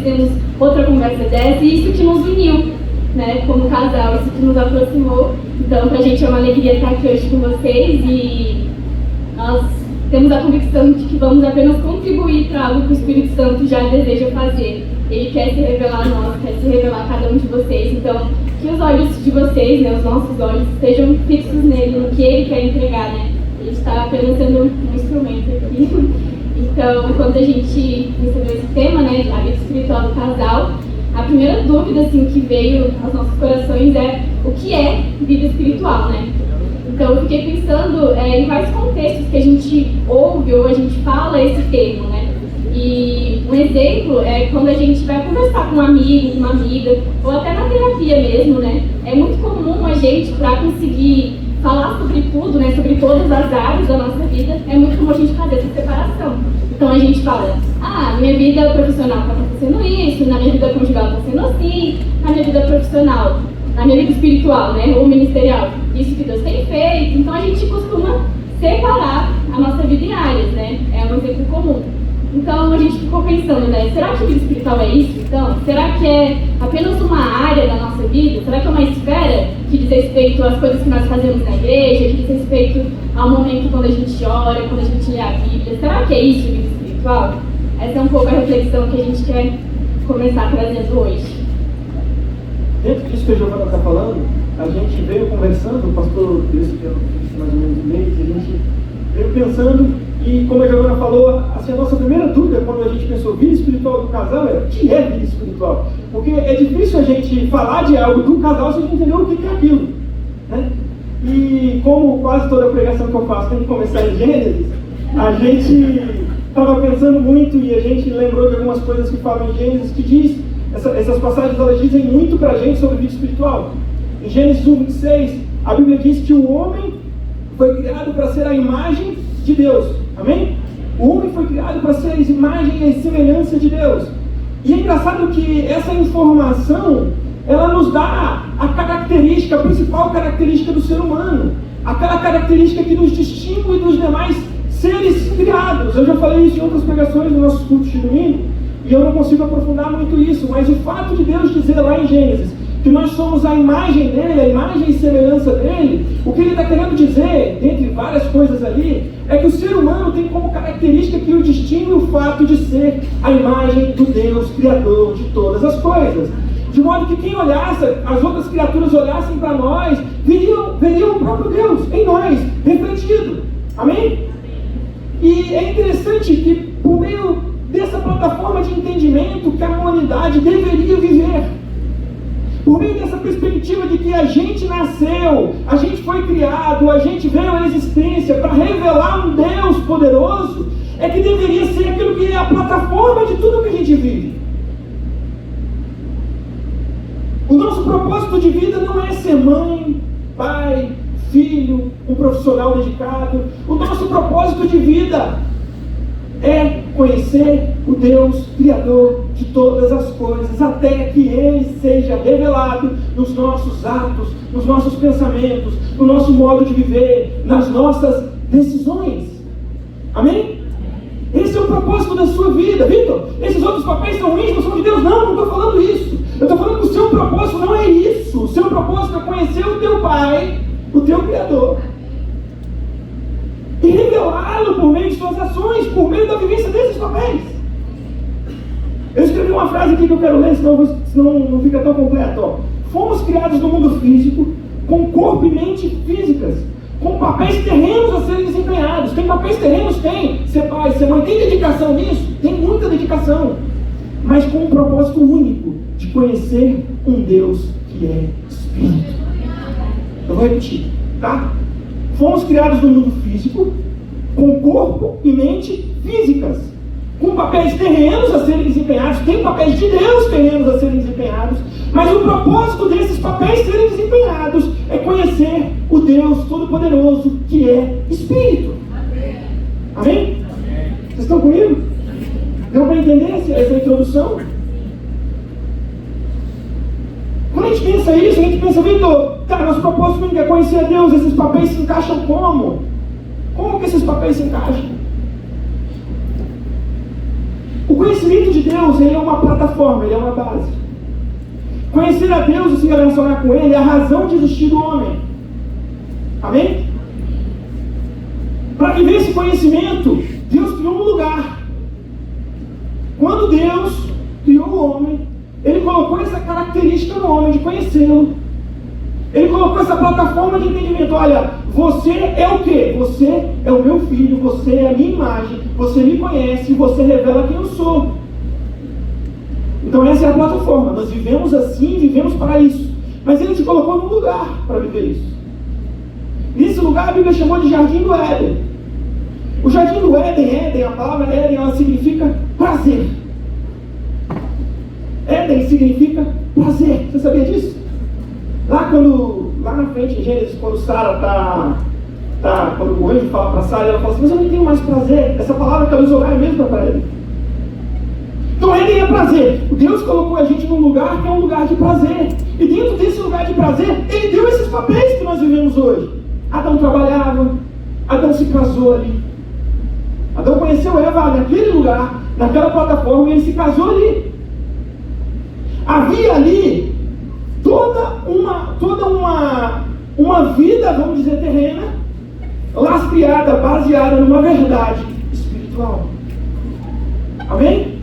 fizemos outra conversa dessa, e isso que nos uniu, né, como casal, isso que nos aproximou. Então, pra gente é uma alegria estar aqui hoje com vocês, e nós temos a convicção de que vamos apenas contribuir para algo que o Espírito Santo já deseja fazer. Ele quer se revelar a nós, quer se revelar a cada um de vocês. Então, que os olhos de vocês, né, os nossos olhos, estejam fixos nele, no que ele quer entregar, né? Ele está apenas sendo um instrumento aqui. Então, quando a gente recebeu esse tema, né, a vida espiritual do casal, a primeira dúvida, assim, que veio aos nossos corações é o que é vida espiritual, né? Então, eu fiquei pensando em vários contextos que a gente ouve ou a gente fala esse termo, né? E um exemplo é quando a gente vai conversar com um amigo, com uma amiga, ou até na terapia mesmo, né? É muito comum a gente, para conseguir falar sobre tudo, né, sobre todas as áreas da nossa vida, é muito comum a gente fazer essa separação. Então a gente fala, minha vida profissional está acontecendo isso, na minha vida conjugal está sendo assim, na minha vida profissional, na minha vida espiritual, né, ou ministerial, isso que Deus tem feito. Então a gente costuma separar a nossa vida em áreas, né, é um exemplo comum. Então a gente ficou pensando, né, será que a vida espiritual é isso então? Será que é apenas uma área da nossa vida? Será que é uma esfera que diz respeito às coisas que nós fazemos na igreja, que diz respeito ao momento quando a gente ora, quando a gente lê a Bíblia? Será que é isso, vida espiritual? Essa é um pouco a reflexão que a gente quer começar trazendo hoje. Dentro disso que a Giovana está falando, a gente veio conversando, o pastor disse mais ou menos um mês, a gente veio pensando. E como a Giovana falou, assim, a nossa primeira dúvida quando a gente pensou vida espiritual do casal é o que é vida espiritual? Porque é difícil a gente falar de algo do casal se a gente entender o que é aquilo, né? E como quase toda pregação que eu faço tem que começar em Gênesis, a gente estava pensando muito e a gente lembrou de algumas coisas que falam em Gênesis, que diz, essas passagens elas dizem muito para a gente sobre vida espiritual. Em Gênesis 1:26, a Bíblia diz que o homem foi criado para ser a imagem de Deus. Amém? O homem foi criado para ser a imagem e semelhança de Deus. E é engraçado que essa informação, ela nos dá a característica, a principal característica do ser humano. Aquela característica que nos distingue dos demais seres criados. Eu já falei isso em outras pregações nos nossos cultos de domingo, e eu não consigo aprofundar muito isso, mas o fato de Deus dizer lá em Gênesis que nós somos a imagem dele, a imagem e semelhança dele, o que ele está querendo dizer, dentre várias coisas ali, é que o ser humano tem como característica que o distingue o fato de ser a imagem do Deus Criador de todas as coisas. De modo que quem olhasse, as outras criaturas olhassem para nós, veriam o próprio Deus em nós, refletido. Amém? E é interessante que por meio dessa plataforma de entendimento que a humanidade deveria viver, por meio dessa perspectiva de que a gente nasceu, a gente foi criado, a gente veio à existência para revelar um Deus poderoso, é que deveria ser aquilo que é a plataforma de tudo que a gente vive. O nosso propósito de vida não é ser mãe, pai, filho, um profissional dedicado. O nosso propósito de vida é conhecer o Deus Criador de todas as coisas, até que Ele seja revelado nos nossos atos, nos nossos pensamentos, no nosso modo de viver, nas nossas decisões. Amém? Esse é o propósito da sua vida. Vitor, esses outros papéis são ruins, não são de Deus? Não estou falando isso. Eu estou falando que o seu propósito não é isso. O seu propósito é conhecer o teu Pai, o teu Criador, e revelá-lo por meio de suas ações, por meio da vivência desses papéis. Eu escrevi uma frase aqui que eu quero ler, senão não fica tão completo. Ó. Fomos criados no mundo físico, com corpo e mente físicas, com papéis terrenos a serem desempenhados. Tem papéis terrenos? Tem. Ser pai, ser mãe, tem dedicação nisso? Tem muita dedicação. Mas com um propósito único, de conhecer um Deus que é Espírito. Eu vou repetir, tá? Fomos criados no mundo físico, com corpo e mente físicas, com papéis terrenos a serem desempenhados. Tem papéis de Deus terrenos a serem desempenhados, mas o propósito desses papéis serem desempenhados é conhecer o Deus Todo-Poderoso, que é Espírito. Amém? Vocês estão comigo? Deu para entender essa introdução? Quando a gente pensa isso, a gente pensa, Vitor, cara, nosso propósito não é conhecer a Deus, esses papéis se encaixam como? Como que esses papéis se encaixam? O conhecimento de Deus, ele é uma plataforma, Conhecer a Deus e se relacionar com Ele é a razão de existir do homem. Amém? Para viver esse conhecimento, Deus criou um lugar. Quando Deus criou o homem, Ele colocou essa característica no homem de conhecê-lo. Ele colocou essa plataforma de entendimento. Olha, você é o quê? Você é o meu filho, você é a minha imagem, você me conhece, você revela quem eu sou. Então essa é a plataforma. Nós vivemos assim, vivemos para isso. Mas Ele te colocou num lugar para viver isso. Nesse lugar a Bíblia chamou de Jardim do Éden. O Jardim do Éden, a palavra Éden, ela significa prazer. Éden significa prazer. Você sabia disso? Lá na frente em Gênesis, quando Sara quando o anjo fala para Sara, ela fala assim, mas eu não tenho mais prazer. Essa palavra que ela usou lá é a mesma para ele. Então Éden é prazer. Deus colocou a gente num lugar que é um lugar de prazer. E dentro desse lugar de prazer, Ele deu esses papéis que nós vivemos hoje. Adão trabalhava, Adão se casou ali. Adão conheceu Eva naquele lugar, naquela plataforma, e ele se casou ali. Havia ali toda uma vida, vamos dizer, terrena, lastreada, baseada numa verdade espiritual. Amém?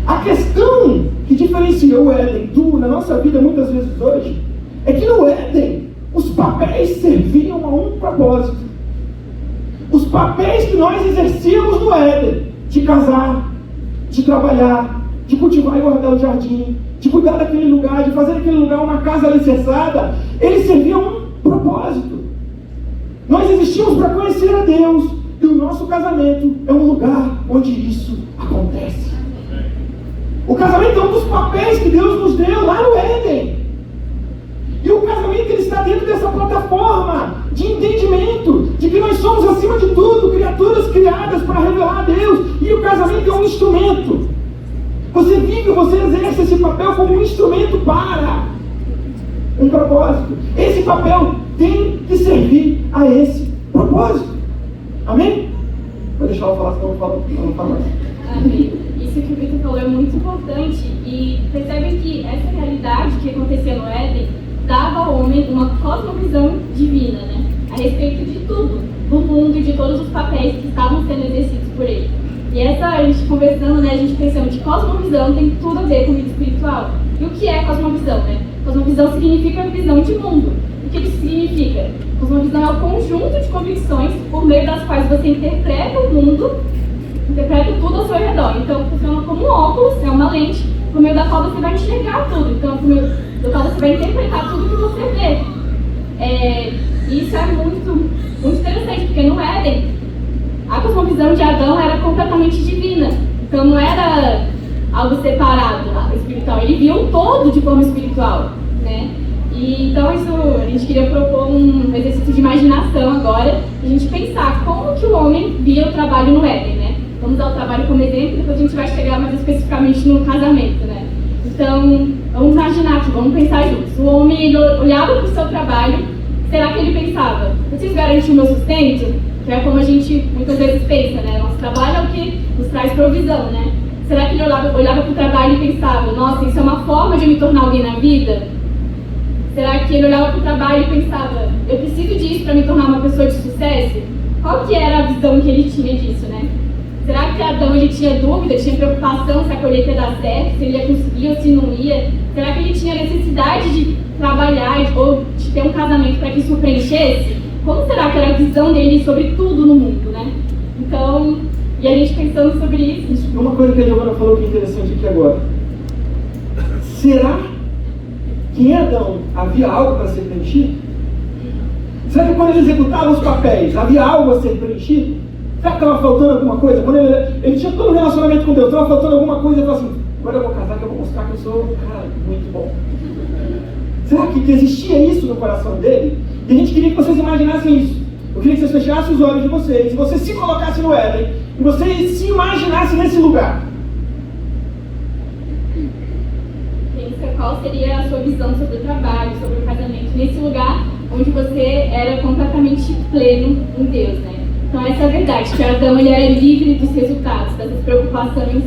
A questão que diferencia o Éden na nossa vida muitas vezes hoje é que no Éden os papéis serviam a um propósito. Os papéis que nós exercíamos no Éden, de casar, de trabalhar, de cultivar e guardar o jardim, de cuidar daquele lugar, de fazer daquele lugar uma casa alicerçada, eles serviam a um propósito. Nós existimos para conhecer a Deus, e o nosso casamento é um lugar onde isso acontece. O casamento é um dos papéis que Deus nos deu lá no Éden. E o casamento ele está dentro dessa plataforma de entendimento, de que nós somos acima de tudo, criaturas criadas para revelar a Deus. E o casamento é um instrumento. Você vive, você exerce esse papel como um instrumento para um propósito. Esse papel tem que servir a esse propósito. Amém? Vou deixar ela falar, senão eu não falo mais. Amém. Isso que o Vitor falou é muito importante. E percebem que essa realidade que acontecia no Éden dava ao homem uma cosmovisão divina, né? A respeito de tudo, do mundo e de todos os papéis que estavam sendo exercidos por ele. E a gente conversando, né, a gente pensando de cosmovisão tem tudo a ver com vida espiritual. E o que é cosmovisão, né? Cosmovisão significa visão de mundo. O que isso significa? Cosmovisão é o conjunto de convicções por meio das quais você interpreta o mundo, interpreta tudo ao seu redor. Então funciona como um óculos, é uma lente, por meio da qual você vai enxergar tudo. Então, por meio da qual você vai interpretar tudo que você vê. Isso é muito, muito interessante, porque no Éden, a cosmovisão de Adão era completamente divina. Então não era algo separado, espiritual. Ele via o todo de forma espiritual, né? E então a gente queria propor um exercício de imaginação agora, a gente pensar como que o homem via o trabalho no Éden, né? Vamos usar o trabalho como exemplo, depois a gente vai chegar mais especificamente no casamento, né? Então, vamos imaginar aqui, vamos pensar juntos. O homem, ele olhava para o seu trabalho, será que ele pensava, vocês garantem o meu sustento? Que é como a gente muitas vezes pensa, né? Nosso trabalho é o que nos traz provisão, né? Será que ele olhava para o trabalho e pensava, nossa, isso é uma forma de eu me tornar alguém na vida? Será que ele olhava para o trabalho e pensava, eu preciso disso para me tornar uma pessoa de sucesso? Qual que era a visão que ele tinha disso, né? Será que Adão ele tinha dúvida, tinha preocupação se a colheita ia dar certo, se ele ia conseguir ou se não ia? Será que ele tinha necessidade de trabalhar ou de ter um casamento para que isso o preenchesse? Como será que era a visão dele sobre tudo no mundo, né? Então, e a gente pensando sobre isso. Uma coisa que a Giovana falou que é interessante aqui agora. Será que em Adão havia algo para ser preenchido? Será que quando ele executava os papéis, havia algo a ser preenchido? Será que estava faltando alguma coisa? Quando ele tinha todo um relacionamento com Deus, estava faltando alguma coisa, ele falou assim, agora eu vou casar que eu vou mostrar que eu sou um cara muito bom. Será que existia isso no coração dele? E a gente queria que vocês imaginassem isso. Eu queria que vocês fechassem os olhos de vocês, e vocês se colocassem no Éden, e vocês se imaginassem nesse lugar. Pensa qual seria a sua visão sobre o trabalho, sobre o casamento, nesse lugar onde você era completamente pleno em Deus, né? Então essa é a verdade, que Adão ele era livre dos resultados, dessas preocupações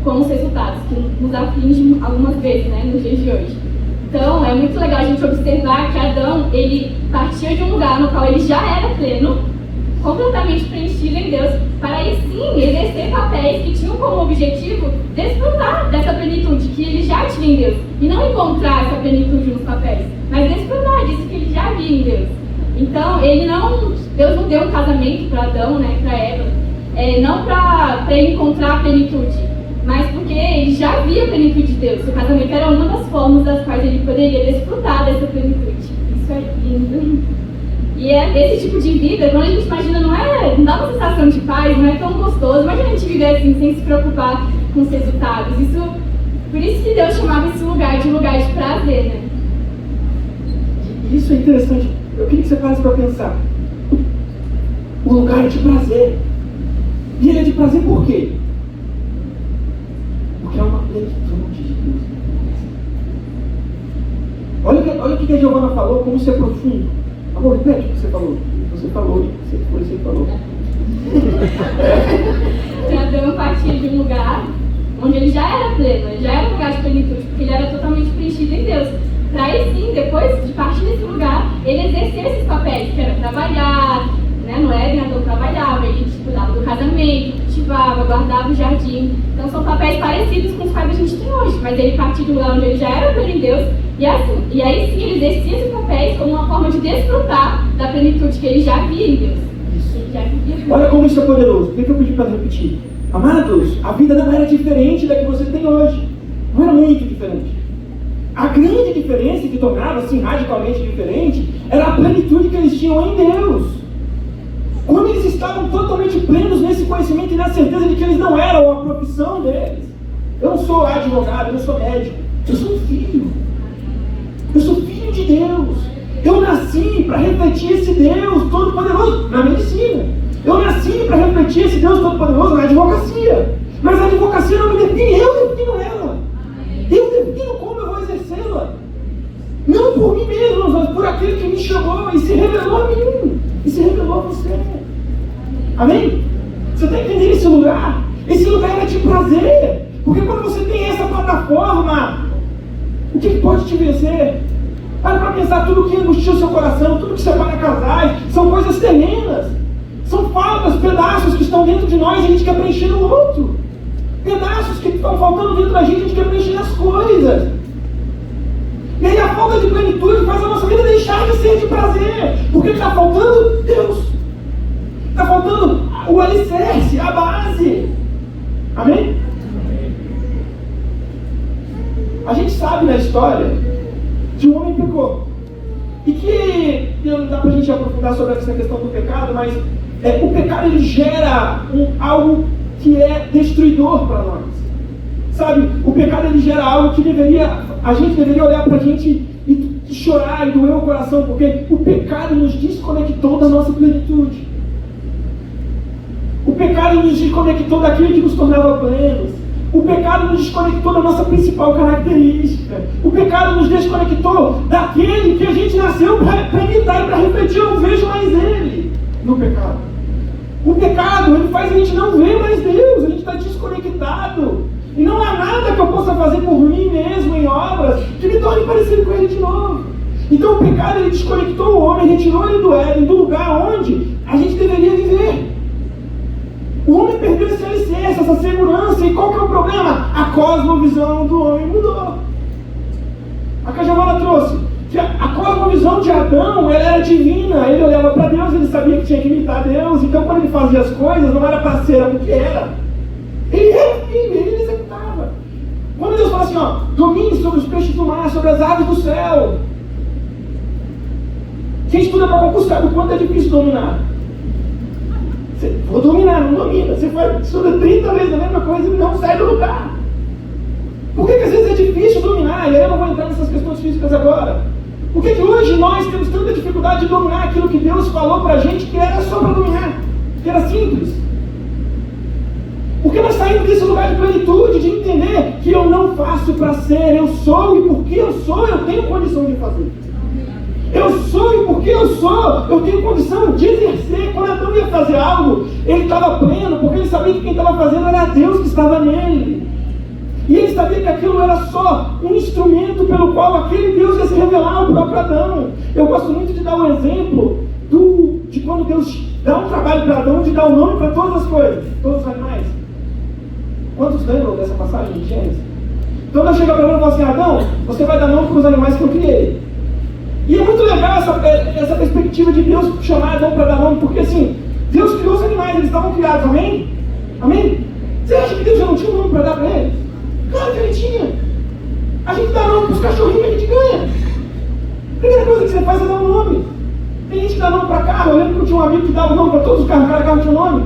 com os resultados, que nos aflige algumas vezes, né, nos dias de hoje. Então, é muito legal a gente observar que Adão, ele partia de um lugar no qual ele já era pleno, completamente preenchido em Deus, para aí sim exercer papéis que tinham como objetivo desfrutar dessa plenitude que ele já tinha em Deus. E não encontrar essa plenitude nos papéis, mas desfrutar disso que ele já via em Deus. Então, Deus não deu um casamento para Adão, né, para Eva, não para ele encontrar a plenitude, mas porque ele já via a plenitude de Deus. O casamento era uma das formas das quais ele poderia desfrutar dessa plenitude. Isso é lindo. E é esse tipo de vida, quando a gente imagina, não dá uma sensação de paz, não é tão gostoso. Imagina a gente viver assim, sem se preocupar com os resultados. Por isso que Deus chamava esse lugar de prazer, né? Isso é interessante. Eu queria que você parasse para pensar. O lugar é de prazer. E ele é de prazer por quê? Porque é uma plenitude de Deus. Olha o que a Giovana falou, como isso é profundo. Amor, repete o que você falou. Você falou. Adão partia de um lugar onde ele já era pleno, ele já era um lugar de plenitude, porque ele era totalmente preenchido em Deus. Para aí sim, depois de partir desse lugar, ele exercer esses papéis, que era trabalhar, né? No Éden, Adão trabalhava, ele cuidava do casamento, cultivava, guardava o jardim. Então são papéis parecidos com os quais a gente tem hoje, mas ele partiu de um lugar onde ele já era pleno em Deus, e aí sim ele exercia esses papéis como uma forma de desfrutar da plenitude que ele já via em Deus. Olha como isso é poderoso. Por que eu pedi para repetir? Amados, a vida não era diferente da que você tem hoje. Não era muito diferente. A grande diferença que tornava assim radicalmente diferente era a plenitude que eles tinham em Deus. Quando eles estavam totalmente plenos nesse conhecimento e na certeza de que eles não eram a profissão deles. Eu não sou advogado, eu não sou médico. Eu sou filho. Eu sou filho de Deus. Eu nasci para refletir esse Deus Todo-Poderoso na medicina. Eu nasci para refletir esse Deus Todo-Poderoso na advocacia. Mas a advocacia não me define, eu defino ela. Eu defino como eu vou exercê-la. Não por mim mesmo, mas por aquele que me chamou e se revelou a mim. E se revelou a você. Amém? Você está entendendo esse lugar? Esse lugar é de prazer. Porque quando você tem essa plataforma, o que pode te vencer? Para pensar, tudo que angustia o seu coração, tudo que separa casais, são coisas terrenas. São faltas, pedaços que estão dentro de nós e a gente quer preencher no outro. Pedaços que estão faltando dentro da gente, a gente quer preencher nas coisas. E aí a falta de plenitude faz a nossa vida deixar de ser de prazer. Porque está faltando Deus. Está faltando o alicerce, a base. Amém? A gente sabe na história que o homem pecou. E que não dá para a gente aprofundar sobre essa questão do pecado, mas o pecado ele gera algo que é destruidor para nós. Sabe, o pecado ele gera algo que a gente deveria olhar para a gente e chorar e doer o coração, porque o pecado nos desconectou da nossa plenitude. O pecado nos desconectou daquilo que nos tornava plenos. O pecado nos desconectou da nossa principal característica. O pecado nos desconectou daquele que a gente nasceu para imitar e para refletir. Eu não vejo mais ele no pecado. O pecado, ele faz a gente não ver mais Deus. A gente está desconectado. E não há nada que eu possa fazer por mim mesmo em obras que me torne parecido com ele de novo. Então o pecado, ele desconectou o homem, retirou ele do Éden, do lugar onde a gente deveria viver. O homem perdeu esse alicerce, essa segurança. E qual que é o problema? A cosmovisão do homem mudou. A que a Giovana trouxe, que a cosmovisão de Adão, ela era divina. Ele olhava para Deus, ele sabia que tinha que imitar Deus. Então quando ele fazia as coisas, não era para ser, era porque era. Ele era filho, ele executava. Quando Deus fala assim, ó, domine sobre os peixes do mar, sobre as aves do céu. Quem estuda para concurso sabe o quanto é difícil dominar. Vou dominar, não domina. Você estuda 30 vezes a mesma coisa e não sai do lugar. Por que às vezes é difícil dominar? E aí eu não vou entrar nessas questões físicas agora. Por que hoje nós temos tanta dificuldade de dominar aquilo que Deus falou pra gente que era só para dominar? Que era simples. Porque nós saímos desse lugar de plenitude, de entender que eu não faço para ser, eu sou, e porque eu sou, eu tenho condição de fazer. Eu sou, e porque eu sou, eu tenho condição de exercer. Quando Adão ia fazer algo, ele estava pleno, porque ele sabia que quem estava fazendo era Deus que estava nele. E ele sabia que aquilo era só um instrumento pelo qual aquele Deus ia se revelar ao próprio Adão. Eu gosto muito de dar um exemplo de quando Deus dá um trabalho para Adão, de dar um nome para todas as coisas, todos os animais. Quantos lembram dessa passagem de Gênesis? Então Deus chega para Adão e fala assim: Adão, você vai dar nome para os animais que eu criei. E é muito legal essa perspectiva de Deus chamar Adão para dar nome, porque assim, Deus criou os animais, eles estavam criados, amém? Amém? Você acha que Deus já não tinha um nome para dar para eles? Claro que ele tinha. A gente dá nome para os cachorrinhos que a gente ganha. A primeira coisa que você faz é dar um nome. Tem gente que dá nome para carro. Eu lembro que eu tinha um amigo que dava nome para todos os carros, cada carro tinha um nome.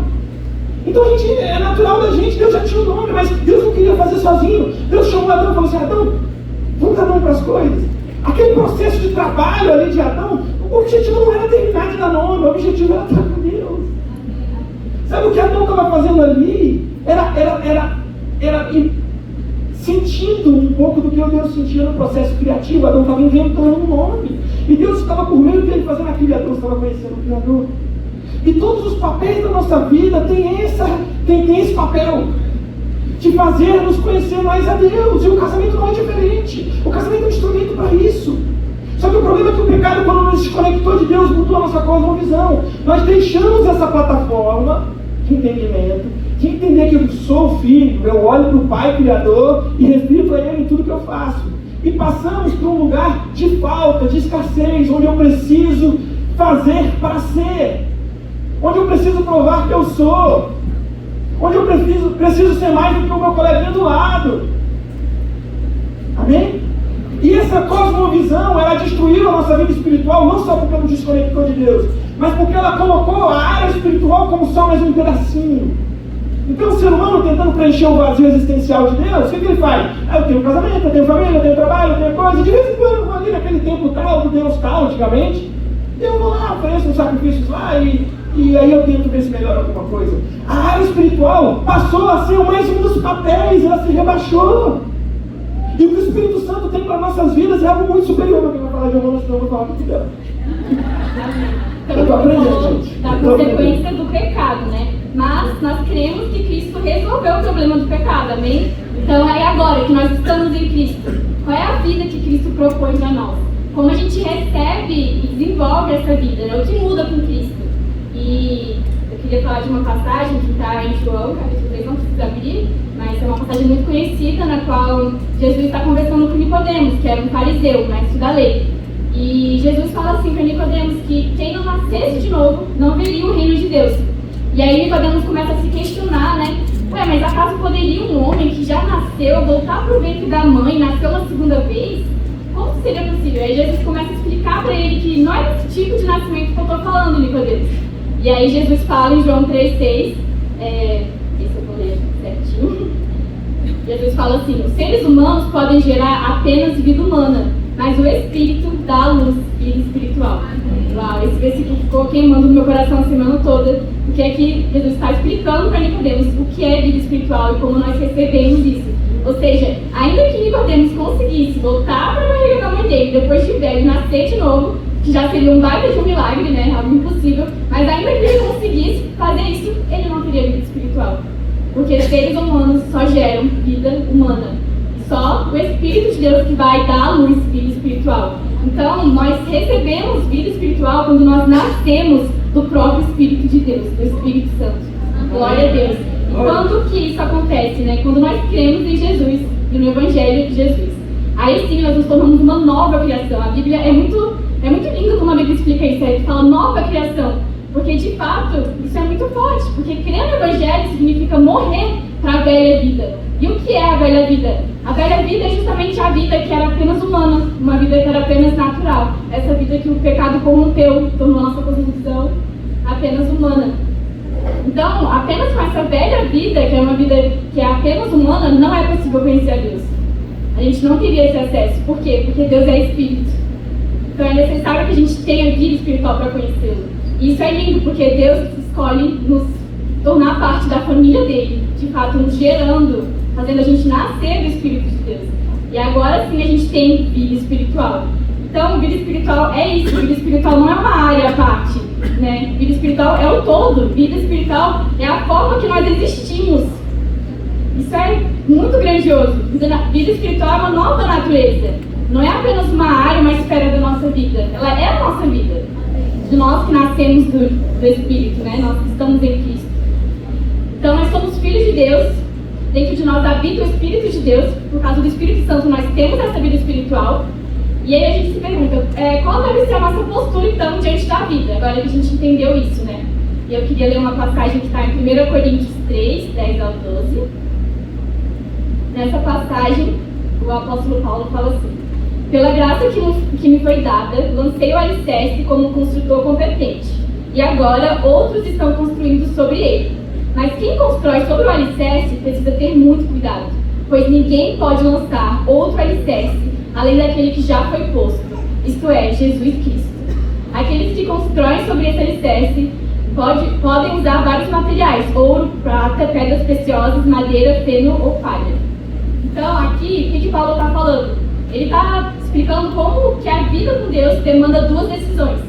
Então a gente, é natural da gente, Deus já tinha um nome, mas Deus não queria fazer sozinho. Deus chamou Adão e falou assim: Adão, vamos dar nome para as coisas. Aquele processo de trabalho ali de Adão, o objetivo não era terminar de dar nome, o objetivo era estar com Deus. Sabe o que Adão estava fazendo ali? Era sentindo um pouco do que Deus sentia no processo criativo. Adão estava inventando um nome. E Deus estava por meio dele fazendo aquilo, e Adão estava conhecendo o Criador. E todos os papéis da nossa vida têm esse papel de fazer nos conhecer mais a Deus. E o casamento não é diferente. O casamento é um instrumento para isso. Só que o problema é que o pecado, quando nos desconectou de Deus, mudou a nossa cosmovisão. Nós deixamos essa plataforma de entendimento, de entender que eu sou filho, eu olho para o Pai Criador e reflito a Ele em tudo que eu faço. E passamos para um lugar de falta, de escassez, onde eu preciso fazer para ser, onde eu preciso provar que eu sou, onde eu preciso ser mais do que o meu coleguinha do lado. Amém? E essa cosmovisão, ela destruiu a nossa vida espiritual, não só porque nos desconectou de Deus, mas porque ela colocou a área espiritual como só mais um pedacinho. Então o ser humano, tentando preencher o vazio existencial de Deus, o que ele faz? Eu tenho casamento, eu tenho família, eu tenho trabalho, eu tenho coisa, de vez em quando eu vou ali naquele tempo tal, do Deus tal, antigamente, eu vou lá, ofereço uns sacrifícios lá e aí eu tento ver se melhora alguma coisa. A área espiritual passou a ser mais um dos papéis, ela se rebaixou. E o que o Espírito Santo tem para nossas vidas é algo muito superior. Eu vou falar de Romanos, senão eu vou falar muito dela. Eu estou aprendendo, gente. Da consequência do pecado, né? Mas nós cremos que Cristo resolveu o problema do pecado, amém? Então é agora que nós estamos em Cristo. Qual é a vida que Cristo propõe para nós? Como a gente recebe e desenvolve essa vida, né? O que muda com Cristo? E eu queria falar de uma passagem que está em João, capítulo 3, não precisa abrir, mas é uma passagem muito conhecida, na qual Jesus está conversando com Nicodemos, que era um fariseu, mestre da lei. E Jesus fala assim para Nicodemos que quem não nascesse de novo não veria o reino de Deus. E aí Nicodemos começa a se questionar, né? Ué, mas acaso poderia um homem que já nasceu voltar para o ventre da mãe, nasceu uma segunda vez? Como seria possível? Aí Jesus começa a explicar para ele que não é desse tipo de nascimento que eu estou falando, Nicodemos. E aí Jesus fala em João 3,6, esse eu vou ler certinho. Jesus fala assim: os seres humanos podem gerar apenas vida humana, mas o Espírito dá à luz vida espiritual. Uau, esse versículo ficou queimando no meu coração a semana toda, porque aqui Jesus está explicando para Nicodemos o que é vida espiritual e como nós recebemos isso. Ou seja, ainda que Nicodemos conseguisse voltar para a barriga da mãe dele, depois de velho, nascer de novo, que já seria um baita de um milagre, né? Algo impossível, mas ainda que ele conseguisse fazer isso, ele não teria vida espiritual. Porque seres humanos só geram vida humana. Só o Espírito de Deus que vai dar à luz vida espiritual. Então, nós recebemos vida espiritual quando nós nascemos do próprio Espírito de Deus, do Espírito Santo. Glória a Deus. E quando que isso acontece, né? Quando nós cremos em Jesus e no Evangelho de Jesus. Aí sim, nós nos tornamos uma nova criação. A Bíblia é muito lindo como a Bíblia explica isso. Ele fala nova criação. Porque, de fato, isso é muito forte. Porque crer no Evangelho significa morrer para a velha vida. E o que é a velha vida? A velha vida é justamente a vida que era apenas humana. Uma vida que era apenas natural. Essa vida que o pecado corrompeu, tornou a nossa condição apenas humana. Então, apenas com essa velha vida, que é uma vida que é apenas humana, não é possível conhecer a Deus. A gente não teria esse acesso. Por quê? Porque Deus é Espírito. Então é necessário que a gente tenha vida espiritual para conhecê-lo. E isso é lindo, porque Deus escolhe nos tornar parte da família dele, de fato nos gerando, fazendo a gente nascer do Espírito de Deus. E agora sim a gente tem vida espiritual. Então, vida espiritual é isso. Vida espiritual não é uma área à parte, né? Vida espiritual é o todo. Vida espiritual é a forma que nós existimos. Isso é muito grandioso. Então, a vida espiritual é uma nova natureza. Não é apenas uma área, uma esfera da nossa vida. Ela é a nossa vida. De nós que nascemos do Espírito, né? Nós que estamos em Cristo. Então, nós somos filhos de Deus. Dentro de nós habita o Espírito de Deus. Por causa do Espírito Santo, nós temos essa vida espiritual. E aí a gente se pergunta, qual deve ser a nossa postura, então, diante da vida? Agora que a gente entendeu isso, né? E eu queria ler uma passagem que está em 1 Coríntios 3, 10 ao 12. Nessa passagem, o apóstolo Paulo fala assim: pela graça que me foi dada, lancei o alicerce como construtor competente. E agora outros estão construindo sobre ele. Mas quem constrói sobre o alicerce precisa ter muito cuidado, pois ninguém pode lançar outro alicerce além daquele que já foi posto, isto é, Jesus Cristo. Aqueles que constroem sobre esse alicerce podem usar vários materiais: ouro, prata, pedras preciosas, madeira, feno ou palha. Então, aqui, o que Paulo está falando? Ele está explicando como que a vida com Deus demanda duas decisões.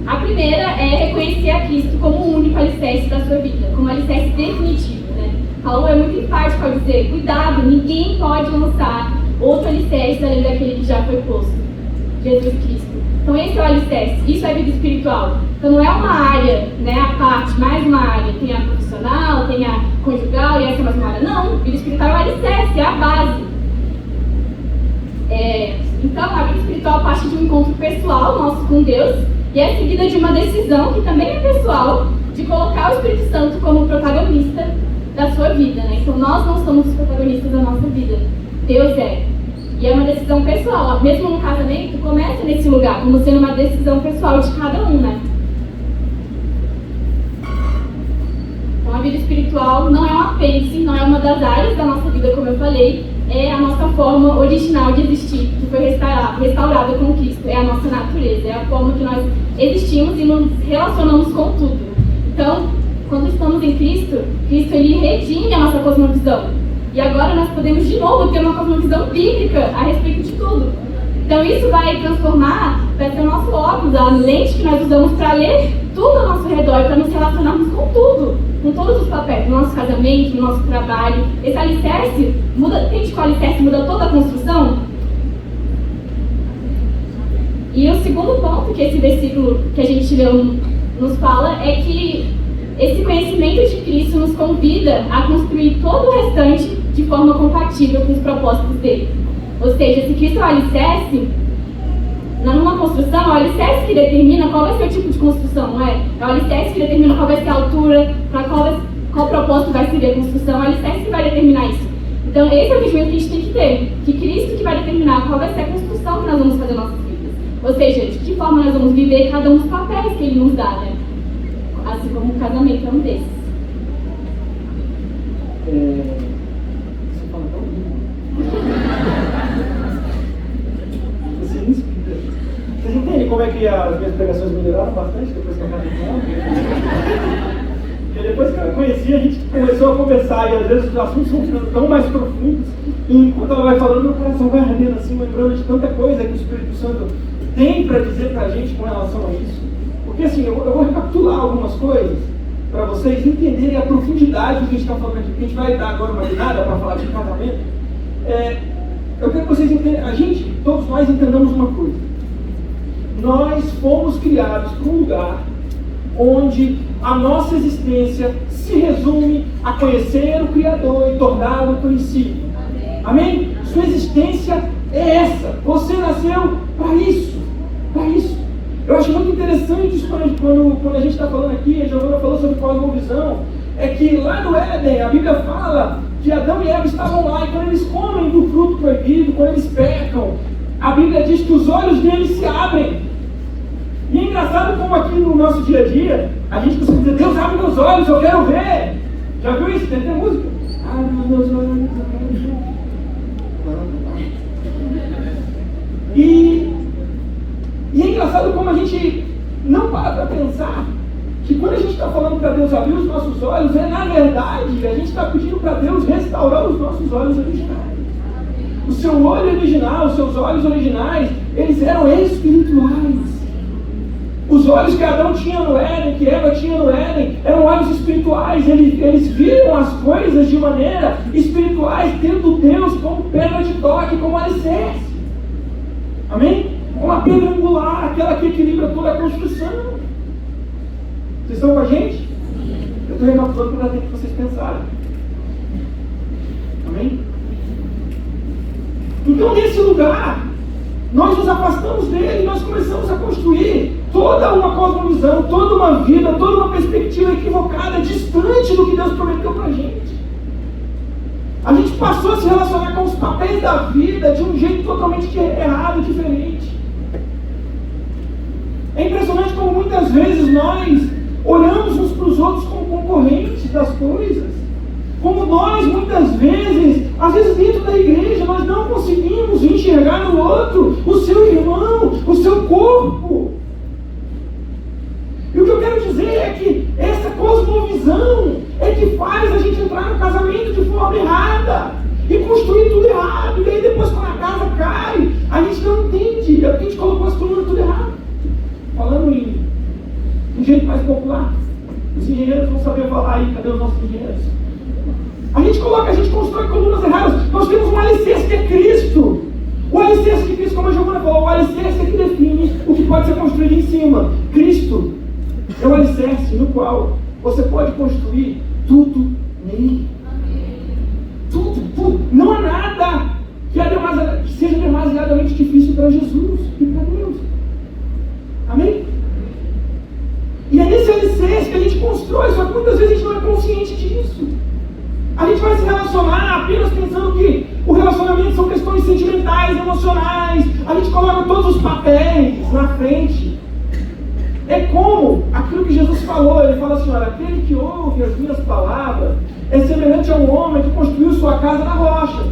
A primeira é reconhecer a Cristo como o único alicerce da sua vida, como alicerce definitivo, né? Paulo é muito enfático ao dizer: cuidado, ninguém pode lançar outro alicerce além daquele que já foi posto, Jesus Cristo. Então esse é o alicerce, isso é vida espiritual. Então não é uma área, né, a parte, mais uma área. Tem a profissional, tem a conjugal e essa é mais uma área. Não, vida espiritual é o alicerce, é a base. Então a vida espiritual parte de um encontro pessoal nosso com Deus e é seguida de uma decisão que também é pessoal, de colocar o Espírito Santo como protagonista da sua vida, né? Então nós não somos os protagonistas da nossa vida, Deus é. E é uma decisão pessoal, mesmo no casamento, começa nesse lugar, como sendo uma decisão pessoal de cada um, né? Então a vida espiritual não é um apêndice, não é uma das áreas da nossa vida, como eu falei, é a nossa forma original de existir, que foi restaurada com Cristo, é a nossa natureza, é a forma que nós existimos e nos relacionamos com tudo. Então, quando estamos em Cristo, Cristo ele redime a nossa cosmovisão. E agora nós podemos de novo ter uma cosmovisão bíblica a respeito de tudo. Então isso vai transformar, vai ser o nosso óculos, a lente que nós usamos para ler tudo ao nosso redor, para nos relacionarmos com tudo, com todos os papéis, no nosso casamento, no nosso trabalho. Esse alicerce, entende que o alicerce muda toda a construção? E o segundo ponto que esse versículo que a gente leu nos fala é que esse conhecimento de Cristo nos convida a construir todo o restante de forma compatível com os propósitos dele. Ou seja, se Cristo é o alicerce, numa construção, é o alicerce que determina qual vai ser o tipo de construção, não é? É o alicerce que determina qual vai ser a altura, para qual propósito vai servir a construção, é o alicerce que vai determinar isso. Então, esse é o entendimento que a gente tem que ter, que Cristo que vai determinar qual vai ser a construção que nós vamos fazer nas nossas vidas. Ou seja, de que forma nós vamos viver cada um dos papéis que ele nos dá, né? Assim como o casamento é um desses. Você fala tão lindo. Você me inspira. Vocês entendem como é que as minhas pregações melhoraram bastante depois que eu casei? Porque depois que eu conheci, a gente começou a conversar e às vezes os assuntos vão ficando tão mais profundos. E enquanto ela vai falando, meu coração vai ardendo assim, lembrando de tanta coisa que o Espírito Santo tem para dizer para a gente com relação a isso. Porque assim, eu vou recapitular algumas coisas para vocês entenderem a profundidade do que a gente está falando aqui. Porque a gente vai dar agora uma virada para falar de casamento. Eu quero que vocês entendam, todos nós entendamos uma coisa. Nós fomos criados para um lugar onde a nossa existência se resume a conhecer o Criador e torná-lo conhecido. Amém? Sua existência é essa. Você nasceu para isso. Para isso. Eu acho muito interessante isso quando a gente está falando aqui, a Giovana falou sobre cosmovisão, é que lá no Éden, a Bíblia fala que Adão e Eva estavam lá, e quando eles comem do fruto proibido, quando eles pecam, a Bíblia diz que os olhos deles se abrem. E é engraçado como aqui no nosso dia a dia, a gente costuma dizer: Deus, abre meus olhos, eu quero ver. Já viu isso? Tem até música. Abre meus olhos, eu quero ver. E é engraçado como a gente não para para pensar que quando a gente está falando para Deus abrir os nossos olhos, na verdade, a gente está pedindo para Deus restaurar os nossos olhos originais. O seu olho original, os seus olhos originais, eles eram espirituais. Os olhos que Adão tinha no Éden, que Eva tinha no Éden, eram olhos espirituais. Eles viram as coisas de maneira espirituais, tendo Deus como pedra de toque, como alicerce. Amém? Como a pedra angular, aquela que equilibra toda a construção. Vocês estão com a gente? Eu estou recapitulando para dar tempo para vocês pensarem. Amém? Então, nesse lugar, nós nos afastamos dele e nós começamos a construir toda uma cosmovisão, toda uma vida, toda uma perspectiva equivocada, distante do que Deus prometeu para a gente. A gente passou a se relacionar com os papéis da vida de um jeito totalmente errado e diferente. É impressionante como muitas vezes nós olhamos uns para os outros como concorrentes das coisas. Como nós, muitas vezes, às vezes dentro da igreja, nós não conseguimos enxergar no outro o seu irmão, o seu corpo. E o que eu quero dizer é que essa cosmovisão é que faz a gente entrar no casamento de forma errada e construir tudo errado. E aí depois, quando a casa cai, a gente não entende. É porque a gente colocou as colunas tudo errado. Falando em um jeito mais popular, os engenheiros vão saber falar aí, cadê os nossos engenheiros? A gente constrói colunas erradas. Nós temos um alicerce que é Cristo. O alicerce de Cristo, como a Giovana falou, o alicerce é que define o que pode ser construído em cima. Cristo é o alicerce no qual você pode construir tudo nele. Tudo. Não há nada que seja demasiadamente difícil para Jesus e para Deus. Amém? E é nesse alicerce que a gente constrói, só que muitas vezes a gente não é consciente disso. A gente vai se relacionar apenas pensando que o relacionamento são questões sentimentais, emocionais. A gente coloca todos os papéis na frente. É como aquilo que Jesus falou. Ele fala assim, olha, aquele que ouve as minhas palavras é semelhante a um homem que construiu sua casa na rocha.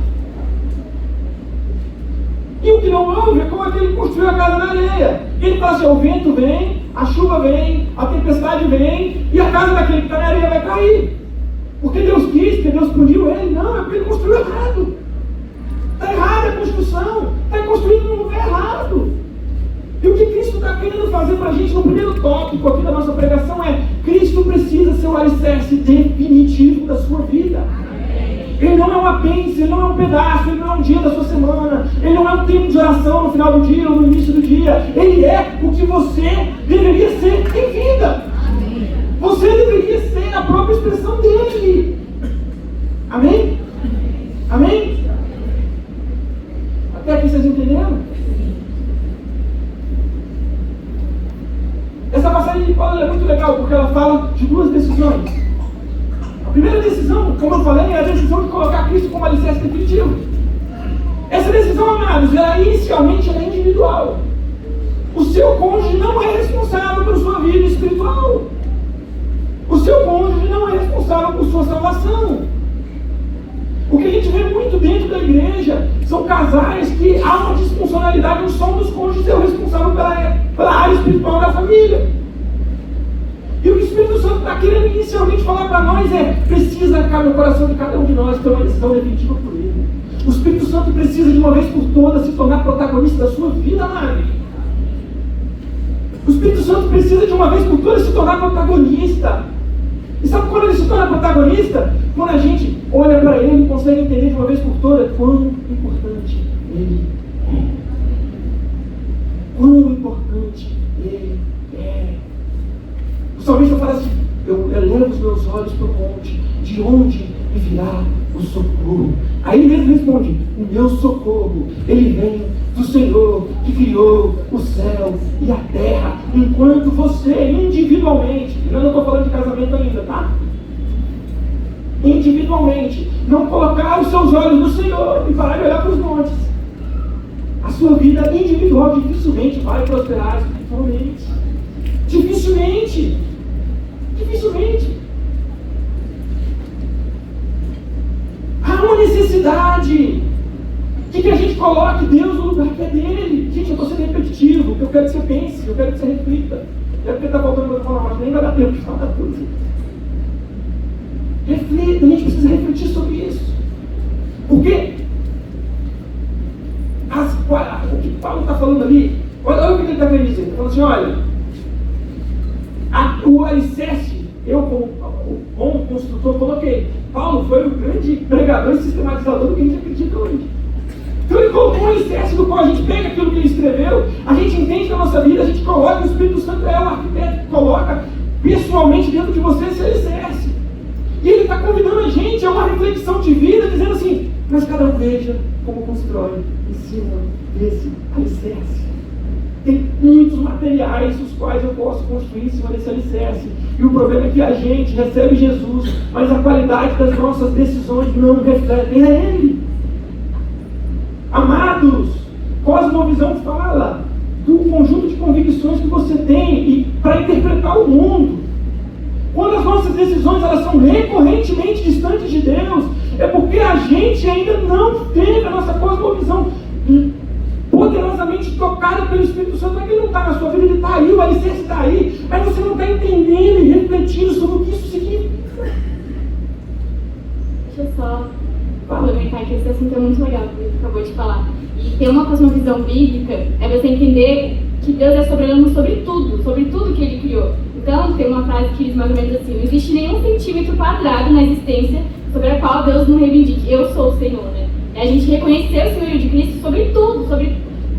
E o que não ouve é como aquele que construiu a casa na areia. Ele fala assim, o vento vem, a chuva vem, a tempestade vem, e a casa daquele que está na areia vai cair. Porque Deus quis, porque Deus puniu ele? Não, é porque ele construiu errado. Está errada a construção. Está construindo num lugar errado. E o que Cristo está querendo fazer para a gente no primeiro tópico aqui da nossa pregação é: Cristo precisa ser o alicerce definitivo da sua vida. Ele não é um apêndice, ele não é um pedaço, ele não é um dia da sua semana, ele não é um tempo de oração no final do dia ou no início do dia. Ele é o que você deveria ser em vida. Você deveria ser a própria expressão dele. Amém? Amém? Até aqui vocês entenderam? Essa passagem de Paulo é muito legal porque ela fala de duas decisões. A primeira decisão, como eu falei, é a decisão de colocar Cristo como alicerce definitivo. Essa decisão, amados, inicialmente é individual. O seu cônjuge não é responsável por sua vida espiritual. O seu cônjuge não é responsável por sua salvação. O que a gente vê muito dentro da igreja são casais que há uma disfuncionalidade, um som dos cônjuges é o responsável pela área espiritual da família. E o que o Espírito Santo está querendo inicialmente falar para nós é: precisa no coração de cada um de nós ter uma decisão definitiva por ele. O Espírito Santo precisa de uma vez por todas se tornar protagonista da sua vida, amado. O Espírito Santo precisa de uma vez por todas se tornar protagonista. E sabe quando ele se torna protagonista? Quando a gente olha para ele e consegue entender de uma vez por todas quão importante ele é. Quão importante ele é. O salmista fala assim: eu elevo os meus olhos para o monte, de onde me virá o socorro? Aí ele mesmo responde: o meu socorro, ele vem do Senhor que criou o céu e a terra. Enquanto você individualmente, eu não estou falando de casamento ainda, tá? Individualmente, não colocar os seus olhos no Senhor e parar de olhar para os montes, a sua vida individual dificilmente vai prosperar espiritualmente. Dificilmente. Há uma necessidade de que a gente coloque Deus no lugar que é dele. Gente, eu estou sendo repetitivo, eu quero que você pense, eu quero que você reflita. É porque está faltando para falar, mas nem vai dar tempo de falar tudo. Reflita, a gente precisa refletir sobre isso. Porque o que Paulo está falando ali, olha o que ele está querendo dizer. Ele está falando assim: olha, O alicerce, eu como construtor coloquei. Paulo foi o grande pregador e sistematizador do que a gente acredita hoje. Então ele colocou um alicerce do qual a gente pega aquilo que ele escreveu, a gente entende na nossa vida, a gente coloca, o Espírito Santo é o arquiteto que coloca pessoalmente dentro de você esse alicerce. E ele está convidando a gente a uma reflexão de vida, dizendo assim, mas cada um veja como constrói em cima desse alicerce. Tem muitos materiais os quais eu posso construir em cima desse alicerce. E o problema é que a gente recebe Jesus, mas a qualidade das nossas decisões não reflete a Ele. Amados, Cosmovisão fala do conjunto de convicções que você tem para interpretar o mundo. Quando as nossas decisões elas são recorrentemente distantes de Deus, é porque a gente ainda não teve a nossa cosmovisão poderosamente tocada pelo Espírito Santo. Não é que ele não está na sua vida, ele está aí, o alicerce está aí, mas você não está entendendo e refletindo sobre o que isso significa. Deixa eu só complementar que esse assunto é muito legal, que você acabou de falar. E ter uma cosmovisão bíblica é você entender que Deus é soberano sobre tudo que Ele criou. Então, tem uma frase que diz mais ou menos assim: não existe nenhum centímetro quadrado na existência sobre a qual Deus não reivindique, eu sou o Senhor, né? É a gente reconhecer o Senhor de Cristo sobre tudo, sobre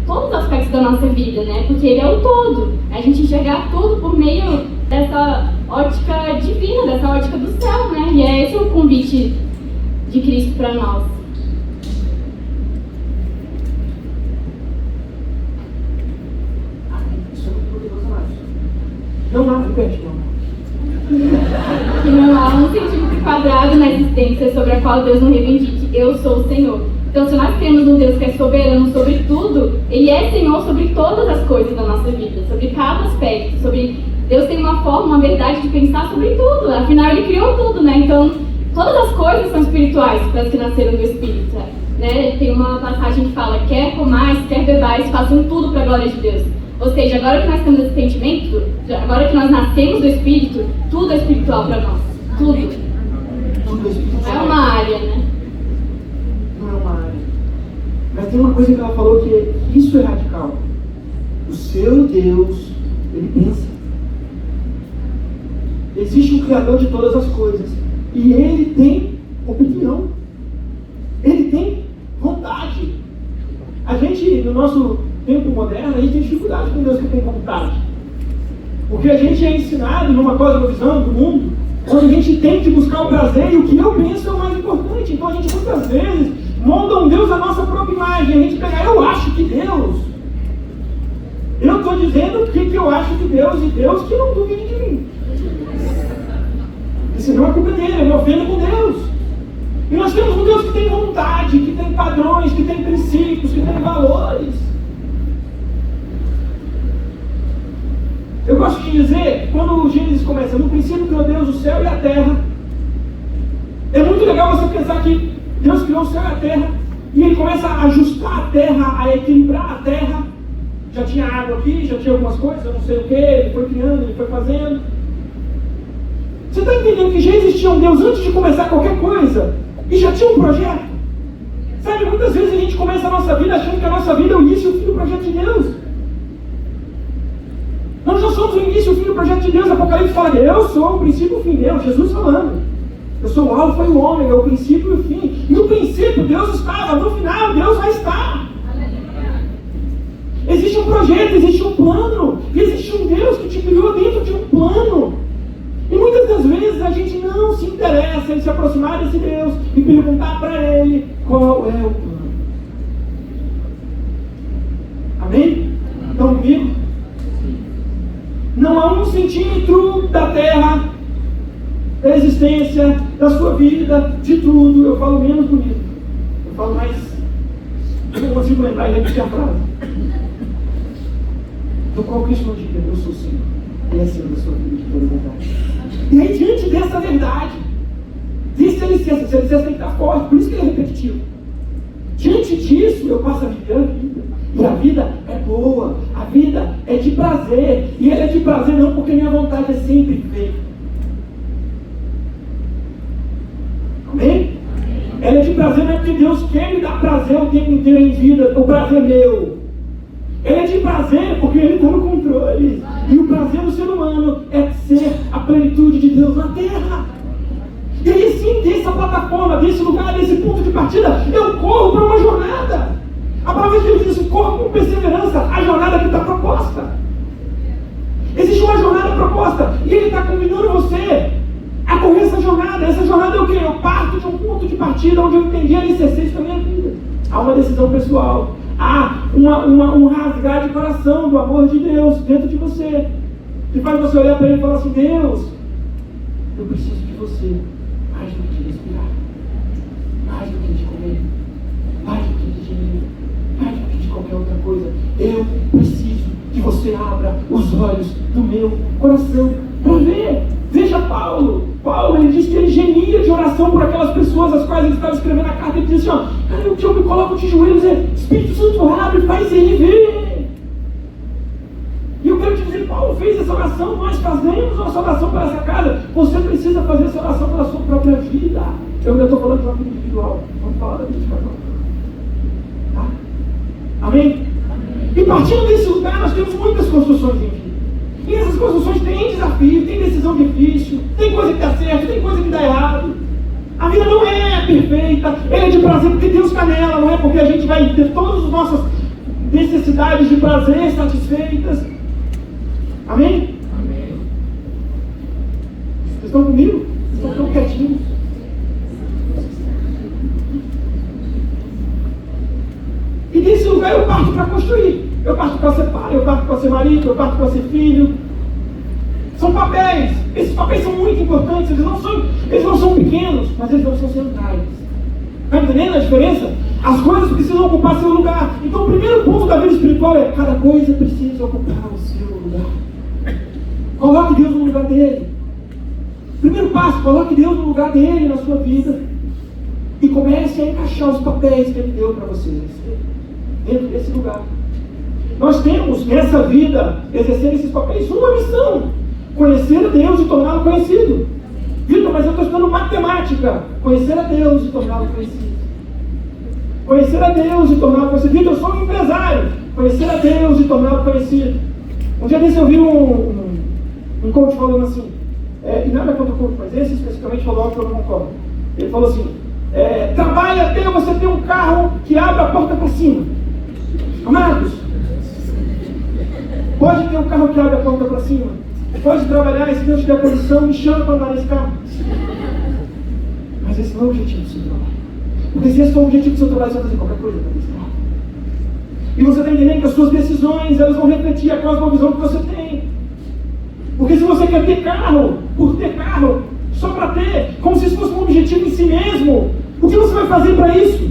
todos os aspectos da nossa vida, né? Porque Ele é o todo. É a gente enxergar tudo por meio dessa ótica divina, dessa ótica do céu, né? E é esse o convite de Cristo para nós. Isso é muito poderoso, não há, repete, não. Que não há um centímetro quadrado na existência sobre a qual Deus não reivindique, eu sou o Senhor. Então, se nós temos um Deus que é soberano sobre tudo, Ele é Senhor sobre todas as coisas da nossa vida, sobre cada aspecto, Deus tem uma forma, uma verdade de pensar sobre tudo, afinal Ele criou tudo, né? Então, todas as coisas são espirituais para as que nasceram do Espírito, né? Tem uma passagem que fala, quer comais, quer bebais, façam tudo para a glória de Deus. Ou seja, agora que nós temos esse sentimento, agora que nós nascemos do Espírito, tudo é espiritual para nós. Tudo. Tudo é espiritual. Não é uma área, né? Não é uma área. Mas tem uma coisa que ela falou que isso é radical. O seu Deus, Ele pensa. Existe um Criador de todas as coisas. E Ele tem opinião. Ele tem vontade. A gente, no nosso tempo moderno, a gente tem dificuldade com Deus que tem vontade. Porque a gente é ensinado numa cosmovisão do mundo, onde a gente tem que buscar o prazer e o que eu penso é o mais importante. Então a gente muitas vezes molda um Deus à nossa própria imagem. A gente pega, eu acho que Deus. Eu estou dizendo o que eu acho de Deus e Deus que não duvide de mim. E senão a culpa é dele, eu me ofendo com Deus. E nós temos um Deus que tem vontade, que tem padrões, que tem princípios, que tem valores. Eu gosto de dizer, quando o Gênesis começa, no princípio criou Deus o céu e a terra. É muito legal você pensar que Deus criou o céu e a terra, e Ele começa a ajustar a terra, a equilibrar a terra. Já tinha água aqui, já tinha algumas coisas, eu não sei o que, Ele foi criando, Ele foi fazendo. Você está entendendo que já existia um Deus antes de começar qualquer coisa? E já tinha um projeto? Sabe, muitas vezes a gente começa a nossa vida achando que a nossa vida é o início e o fim do projeto de Deus. Nós não somos o início e o fim do projeto de Deus. Apocalipse fala, eu sou o princípio e o fim de Deus. Jesus falando. Eu sou o alfa e o ômega, o princípio e o fim. No princípio Deus estava, no final Deus vai estar. Existe um projeto, existe um plano. E existe um Deus que te criou dentro de um plano. E muitas das vezes a gente não se interessa em se aproximar desse Deus e perguntar para Ele qual é o plano. Amém? Estão comigo? Não há um centímetro da terra, da existência, da sua vida, de tudo. Eu falo menos bonito. Eu falo mais. Eu não consigo lembrar e repetir a frase. Do qual Cristo não diga, eu sou o Senhor. Ele é Senhor da sua vida de toda verdade. E aí, diante dessa verdade, desse alicerce, esse alicerce tem que estar forte, por isso que ele é repetitivo. Diante disso, eu passo a viver a vida. E a vida é boa, a vida é de prazer. E ela é de prazer não porque minha vontade é sempre feita. Amém? Ela é de prazer não é porque Deus quer me dar prazer o tempo inteiro em vida, o prazer é meu. Ele é de prazer porque ele está no controle. E o prazer do ser humano é ser a plenitude de Deus na terra. E aí sim, dessa plataforma, desse lugar, desse ponto de partida, eu corro para uma jornada. A palavra de Deus diz: corra com perseverança a jornada que está proposta. Existe uma jornada proposta e Ele está convidando você a correr essa jornada. Essa jornada é o quê? Eu parto de um ponto de partida onde eu entendi a necessidade da minha vida. Há uma decisão pessoal. Há um rasgar de coração do amor de Deus dentro de você, que faz você olhar para Ele e falar assim: Deus, eu preciso de você mais do que de respirar, mais do que de comer, mais do que de dinheiro, mais do que de qualquer outra coisa. Eu preciso que você abra os olhos do meu coração para ver. Veja Paulo, ele diz que ele gemia de oração por aquelas pessoas às quais ele estava escrevendo a carta. Ele diz assim: cara, eu me coloco de joelhos, Espírito Santo abre, faz ele ver. E eu quero te dizer, Paulo fez essa oração, nós fazemos nossa oração para essa casa. Você precisa fazer essa oração pela sua própria vida. Eu ainda estou falando de uma vida individual, vamos falar da vida de cada um. Tá? Amém? E partindo desse lugar, nós temos muitas construções em vida. E essas construções têm desafio, tem decisão difícil, tem coisa que dá certo, tem coisa que dá errado. A vida não é perfeita, ela é de prazer porque Deus está nela, não é porque a gente vai ter todas as nossas necessidades de prazer satisfeitas. Amém? Amém. Vocês estão comigo? Vocês estão tão quietinhos? E desse lugar eu parto para construir. Eu parto para ser pai, eu parto para ser marido, eu parto para ser filho. São papéis. Esses papéis são muito importantes. Eles não são pequenos, mas eles não são centrais. Está entendendo a diferença? As coisas precisam ocupar seu lugar. Então o primeiro ponto da vida espiritual é: cada coisa precisa ocupar o seu lugar. Coloque Deus no lugar dele. Primeiro passo: coloque Deus no lugar dele na sua vida. E comece a encaixar os papéis que ele deu para você dentro desse lugar. Nós temos nessa vida, exercer esses papéis, uma missão: conhecer a Deus e torná-lo conhecido. Vitor, mas eu estou estudando matemática. Conhecer a Deus e torná-lo conhecido. Conhecer a Deus e torná-lo conhecido. Vitor, eu sou um empresário. Conhecer a Deus e torná-lo conhecido. Um dia desse eu vi um coach falando assim, e nada contra o coach, mas esse especificamente falou algo que eu não concordo. Ele falou assim: trabalhe até você ter um carro que abre a porta para cima. Amados, pode ter um carro que abre a porta para cima, pode trabalhar, e se Deus tiver condição, me chama para andar nesse carro. Mas esse não é o objetivo do seu trabalho. Porque se esse for o objetivo do seu trabalho, você vai fazer qualquer coisa para esse carro. E você está entendendo que as suas decisões, elas vão refletir a cosmovisão que você tem. Porque se você quer ter carro, por ter carro, só para ter, como se isso fosse um objetivo em si mesmo, o que você vai fazer para isso?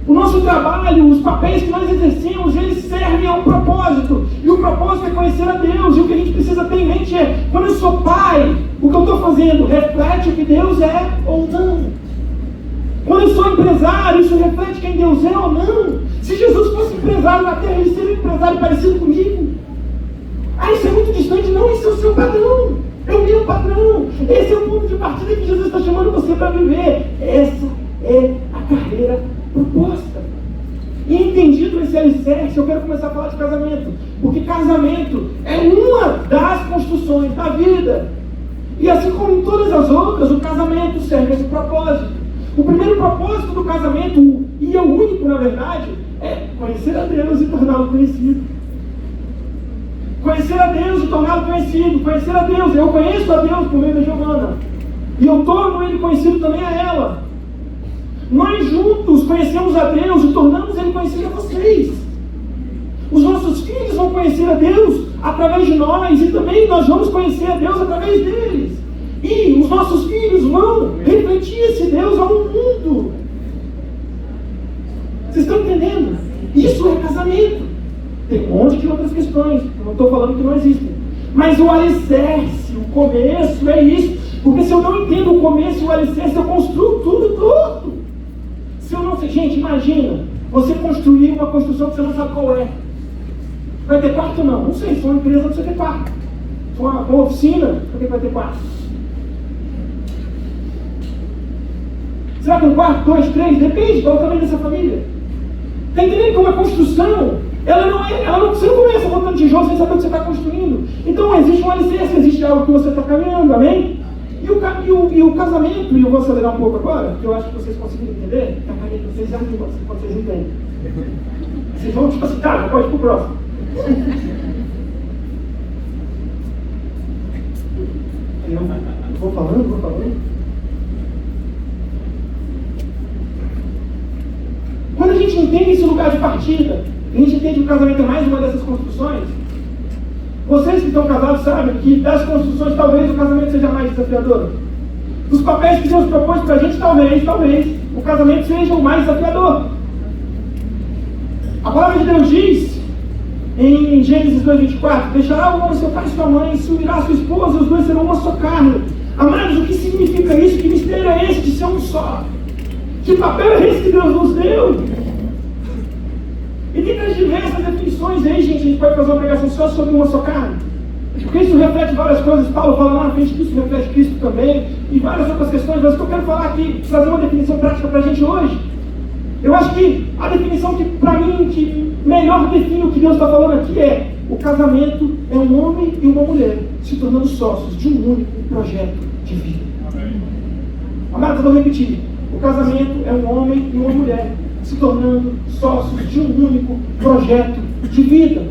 O nosso trabalho, os papéis que nós exercemos, eles servem a um propósito. E o propósito é conhecer a Deus. E o que a gente precisa ter em mente é: quando eu sou pai, o que eu estou fazendo reflete o que Deus é ou não? Quando eu sou empresário, isso reflete quem Deus é ou não? Se Jesus fosse empresário na terra, ele seria um empresário parecido comigo? Isso é muito distante. Não, esse é o seu padrão. É o meu padrão. Esse é o ponto de partida que Jesus está chamando você para viver. Essa é a carreira proposta. E entendido esse alicerce, eu quero começar a falar de casamento. Porque casamento é uma das construções da vida. E assim como em todas as outras, o casamento serve a esse propósito. O primeiro propósito do casamento, e é o único na verdade, é conhecer a Deus e torná-lo conhecido. Conhecer a Deus e torná-lo conhecido. Conhecer a Deus. Eu conheço a Deus por meio da Giovana. E eu torno ele conhecido também a ela. Nós juntos conhecemos a Deus e tornamos ele conhecido a vocês. Os nossos filhos vão conhecer a Deus através de nós. E também nós vamos conhecer a Deus através deles. E os nossos filhos vão refletir esse Deus ao mundo. Vocês estão entendendo? Isso é casamento. Tem um monte de outras questões, eu não estou falando que não existem. Mas o alicerce, o começo é isso. Porque se eu não entendo o começo e o alicerce, eu construo tudo todo. Se eu não sei, gente, imagina você construir uma construção que você não sabe qual é. Vai ter quarto ou não? Não sei, se for uma empresa não precisa ter quarto. Se for uma oficina, por que vai ter quarto? Será que um quarto, 2, 3? Depende, qual é o tamanho dessa família. Está entendendo que uma construção Você não começa botando tijolo sem saber o que você está construindo. Então existe um alicerce, existe algo que você está caminhando, amém? E o casamento, e eu vou acelerar um pouco agora, porque eu acho que vocês conseguem entender, vocês já quando vocês entendem. Vocês vão tipo assim, tá, já pode ir pro próximo. Eu vou falando. Quando a gente entende esse lugar de partida, a gente entende que o casamento é mais uma dessas construções. Vocês que estão casados sabem que das construções talvez o casamento seja mais desafiador. Dos papéis que Deus propôs para a gente, talvez o casamento seja o mais desafiador. A palavra de Deus diz em Gênesis 2:24: deixará o homem seu pai e sua mãe, se unirá a sua esposa, os dois serão uma só carne. Amados, o que significa isso? Que mistério é esse de ser um só? Que papel é esse que Deus nos deu? E tem as diversas definições aí, gente. A gente pode fazer uma pregação só sobre uma só carne, porque isso reflete várias coisas. Paulo fala lá na frente que isso reflete Cristo também, e várias outras questões. Mas o que eu quero falar aqui, trazer uma definição prática para a gente hoje, eu acho que a definição que, para mim, que melhor define o que Deus está falando aqui é: o casamento é um homem e uma mulher se tornando sócios de um único projeto de vida. Amados, eu vou repetir: o casamento é um homem e uma mulher se tornando sócios de um único projeto de vida.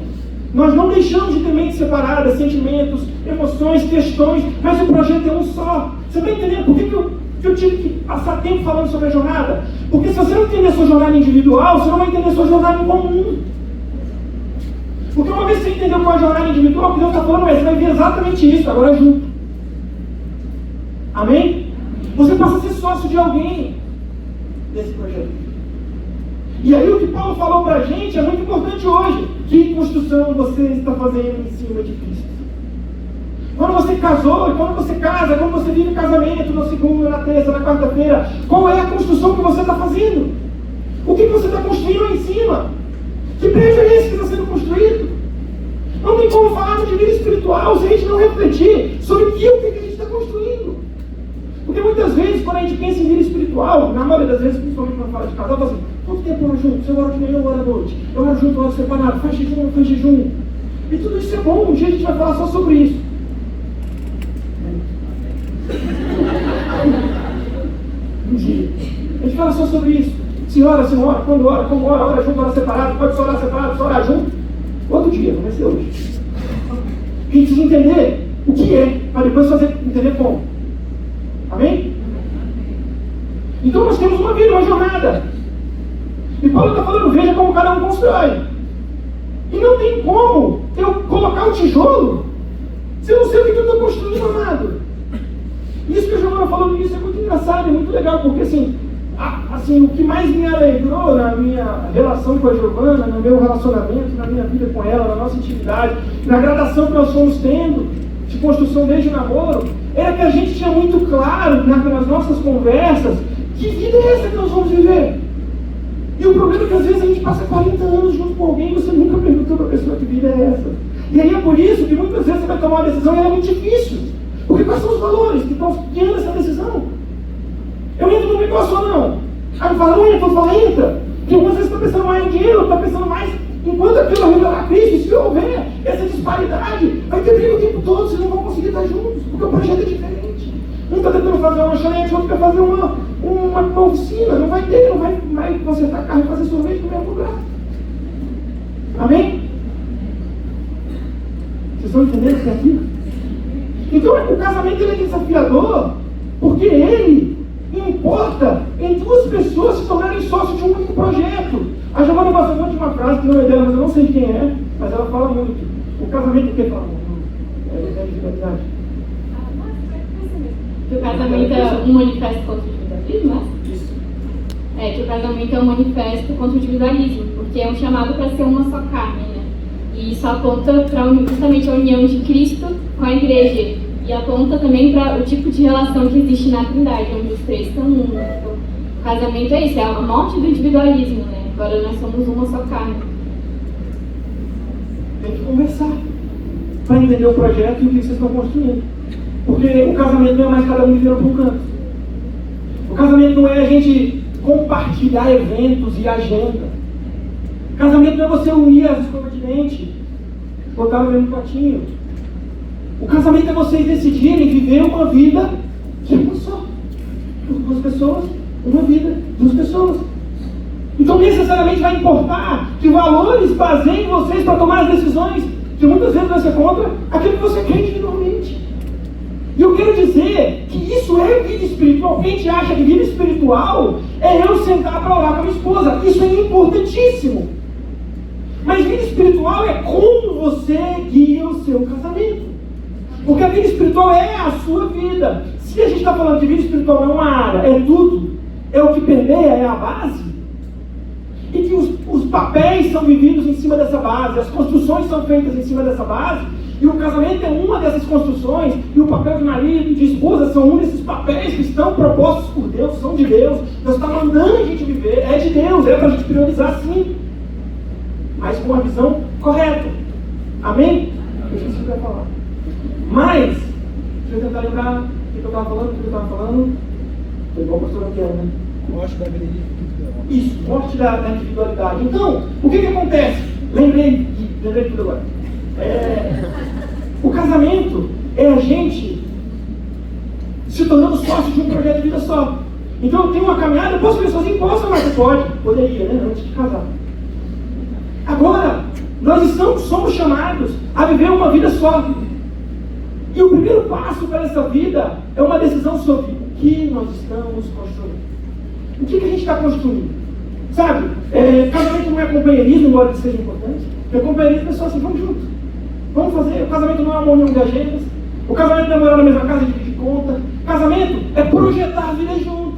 Nós não deixamos de ter mentes separadas, sentimentos, emoções, questões, mas o projeto é um só. Você está entendendo por que eu tive que passar tempo falando sobre a jornada? Porque se você não entender a sua jornada individual, você não vai entender a sua jornada em comum. Porque uma vez que você entendeu qual é a jornada individual, o que Deus está falando é: você vai ver exatamente isso, agora junto. Amém? Você passa a ser sócio de alguém desse projeto. E aí o que Paulo falou para a gente é muito importante hoje. Que construção você está fazendo em cima de Cristo? Quando você casou, quando você casa, quando você vive casamento, na segunda, na terça, na quarta-feira, qual é a construção que você está fazendo? O que você está construindo lá em cima? Que prédio é esse que está sendo construído? Não tem como falar de vida espiritual se a gente não refletir sobre o que a gente está construindo. Porque muitas vezes, quando a gente pensa em vida espiritual, na maioria das vezes, principalmente quando fala de casal, fala assim: quanto tempo eu oro junto? Você ora de manhã, eu oro à noite. Eu oro junto, eu oro separado. Faz jejum. E tudo isso é bom. Um dia a gente vai falar só sobre isso. Um dia. A gente fala só sobre isso. Se ora, quando ora, como ora junto, ora separado. Pode só orar separado, só orar junto. Outro dia, não vai ser hoje. A gente precisa entender o que é, para depois entender como. Amém? Então nós temos uma vida, uma jornada. E Paulo está falando: veja como cada um constrói. E não tem como eu colocar o tijolo se eu não sei o que eu estou construindo, amado. Isso que a Giovana falou no início é muito engraçado, é muito legal, porque assim, o que mais me alegrou na minha relação com a Giovana, no meu relacionamento, na minha vida com ela, na nossa intimidade, na gradação que nós fomos tendo de construção desde o namoro, era que a gente tinha muito claro nas nossas conversas que vida é essa que nós vamos viver. E o problema é que às vezes a gente passa 40 anos junto com alguém e você nunca perguntou para a pessoa que vida é essa. E aí é por isso que muitas vezes você vai tomar uma decisão e ela é muito difícil. Porque quais são os valores que estão guiando essa decisão? Eu entro no negócio ou não? Aí eu falo: não entra, eu falo: entra. Porque algumas vezes está pensando mais no dinheiro, está pensando mais enquanto aquilo revelar Cristo. Se houver essa disparidade, vai ter briga o tempo todo, vocês não vão conseguir estar juntos, porque o projeto é diferente. Um está tentando fazer uma lanchonete, outro quer fazer uma oficina. Não vai ter, não vai consertar carro e fazer sorvete no mesmo lugar. Amém? Vocês estão entendendo o que é aqui? Então o casamento ele é desafiador, porque ele importa em duas pessoas se tornarem sócios de um único projeto. A Giovana gosta muito de uma frase que não é dela, mas eu não sei quem é, mas ela fala muito: o casamento, o que fala? É de verdade. Que o casamento é um manifesto contra o individualismo, né? Isso. Que o casamento é um manifesto contra o individualismo, porque é um chamado para ser uma só carne, né? E isso aponta para justamente a união de Cristo com a igreja. E aponta também para o tipo de relação que existe na Trindade, onde os três são um. Então, o casamento é isso, é a morte do individualismo, né? Agora nós somos uma só carne. Tem que conversar para entender o projeto e o que vocês estão construindo. Porque o casamento não é mais cada um vivendo para um canto. O casamento não é a gente compartilhar eventos e agenda. Casamento não é você unir as escovas de dente, botar no mesmo pratinho. O casamento é vocês decidirem viver uma vida que é uma só. Duas pessoas, uma vida, duas pessoas. Então necessariamente vai importar que valores baseiem vocês para tomar as decisões que muitas vezes vai ser contra aquilo que você quer individualmente. E eu quero dizer que isso é vida espiritual. Quem te acha que vida espiritual é eu sentar para orar com a minha esposa? Isso é importantíssimo. Mas vida espiritual é como você guia o seu casamento. Porque a vida espiritual é a sua vida. Se a gente está falando que vida espiritual não é uma área, é tudo, é o que permeia, é a base, e que os papéis são vividos em cima dessa base, as construções são feitas em cima dessa base, e o casamento é uma dessas construções, e o papel de marido e de esposa são um desses papéis que estão propostos por Deus, são de Deus. Deus está mandando a gente viver, é de Deus, é para a gente priorizar sim, mas com a visão correta. Amém? Eu esqueci o que eu ia falar. Mas, deixa eu tentar lembrar o que eu estava falando. Foi igual o pastor Raquel, né? Morte da individualidade. Isso, morte da individualidade. Então, o que acontece? Lembrei tudo agora. O casamento é a gente se tornando sócio de um projeto de vida só. Então eu tenho uma caminhada, eu posso ver sozinho? Posso, mas poderia, né? Antes de casar. Agora, nós somos chamados a viver uma vida só. E o primeiro passo para essa vida é uma decisão sobre o que nós estamos construindo. O que a gente está construindo? Sabe, casamento não é companheirismo, embora isso seja importante. Porque companheirismo é só assim, vamos juntos. Vamos fazer. O casamento não é uma união de agendas. O casamento não é morar na mesma casa e dividir conta. Casamento é projetar a vida junto.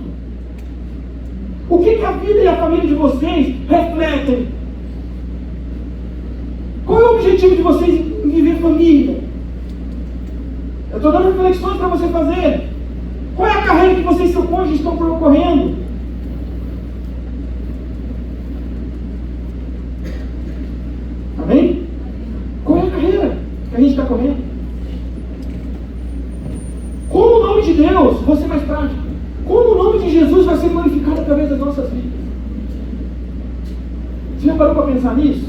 O que a vida e a família de vocês refletem? Qual é o objetivo de vocês em viver família? Eu estou dando reflexões para você fazer. Qual é a carreira que vocês e seu cônjuge estão percorrendo? Amém? Qual é a carreira que a gente está correndo? Como o nome de Deus, vou ser mais prático, como o nome de Jesus vai ser glorificado através das nossas vidas? Você já parou para pensar nisso?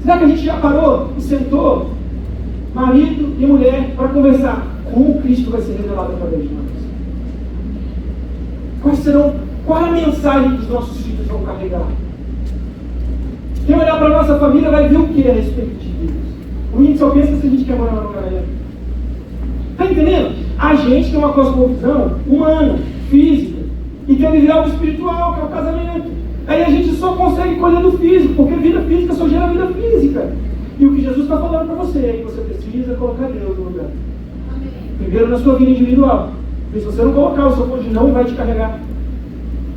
Será que a gente já parou e sentou, marido e mulher, para conversar? Como Cristo vai ser revelado através de nós? Qual é a mensagem que os nossos filhos vão carregar? Quem olhar para a nossa família vai ver o que a respeito de Deus. O índio só pensa se a gente quer morar numa galera. Está entendendo? A gente tem uma cosmovisão humana, física, e quer viver algo espiritual, que é o casamento. Aí a gente só consegue colher do físico, porque vida física só gera vida física. E o que Jesus está falando para você é que você precisa colocar Deus no lugar. Primeiro na sua vida individual. Porque se você não colocar, o seu cônjuge não vai te carregar.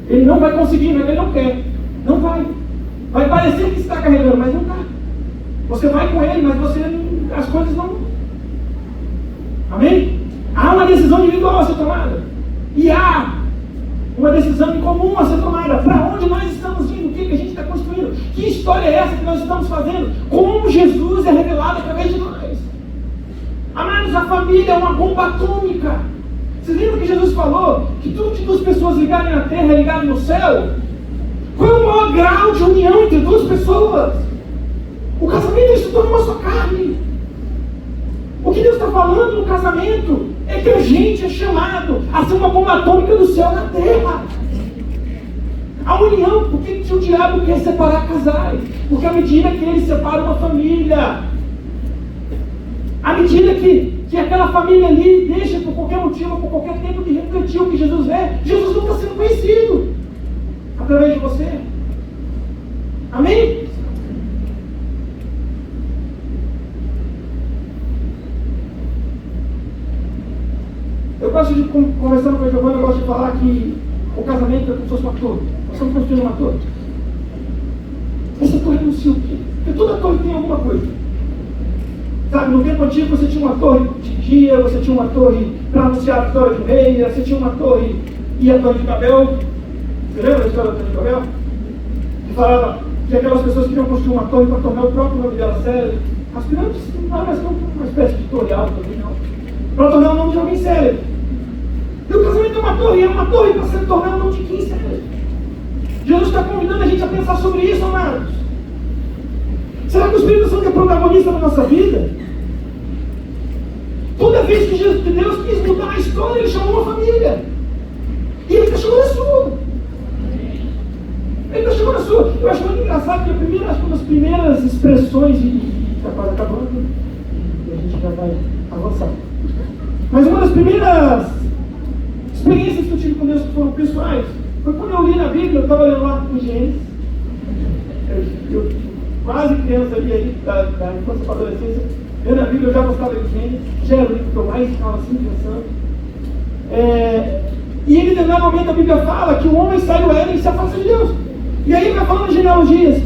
Ele não vai conseguir, não é que ele não quer. Não vai. Vai parecer que está carregando, mas não está. Você vai com ele, mas as coisas não. Amém? Há uma decisão individual a ser tomada. E há uma decisão em comum a ser tomada. Para onde nós estamos indo? O que a gente está construindo? Que história é essa que nós estamos fazendo? Como Jesus é revelado através de nós? Amados, a família é uma bomba atômica. Vocês lembram que Jesus falou que tudo que duas pessoas ligarem na terra é ligado no céu? Qual é o maior grau de união entre duas pessoas? O casamento se torna uma só carne. O que Deus está falando no casamento é que a gente é chamado a ser uma bomba atômica do céu na terra. A união, por que o diabo quer separar casais? Porque à medida que ele separa uma família, à medida que aquela família ali deixa por qualquer motivo, por qualquer tempo de refletir o que Jesus é, Jesus não está sendo conhecido através de você. Amém? Eu gosto de, conversando com a Giovana, eu gosto de falar que o casamento é como se fosse uma torre. Nós estamos construindo uma torre. Essa torre anuncia o quê? Porque toda torre tem alguma coisa. Sabe, no tempo antigo você tinha uma torre de dia, você tinha uma torre para anunciar a vitória de rei, você tinha uma torre e a torre de Babel. Você lembra da história da torre de Babel? Que falava que aquelas pessoas queriam construir uma torre para tornar o próprio nome dela sério. As pirâmides não parecem uma espécie de torre alta também, não. Para tornar o nome de alguém sério. E o casamento é uma torre para se tornar o nome de quem sério. Jesus está convidando a gente a pensar sobre isso, amados. Será que o Espírito Santo é protagonista na nossa vida? Toda vez que Deus quis mudar a história, Ele chamou uma família. E Ele está chamando a sua. Ele está chamando a sua. Eu acho muito engraçado que uma das primeiras expressões, está quase acabando, e a gente já vai avançar. Mas uma das primeiras experiências que eu tive com Deus que foram pessoais foi quando eu li na Bíblia, eu estava lendo lá em Gênesis. Eu quase criança ali da infância para a adolescência, lendo a Bíblia, eu já gostava de Gênesis, já era o livro que eu mais ficava assim pensando. E em determinado momento a Bíblia fala que o homem sai do Éden e se afasta de Deus. E aí vai falando de genealogias.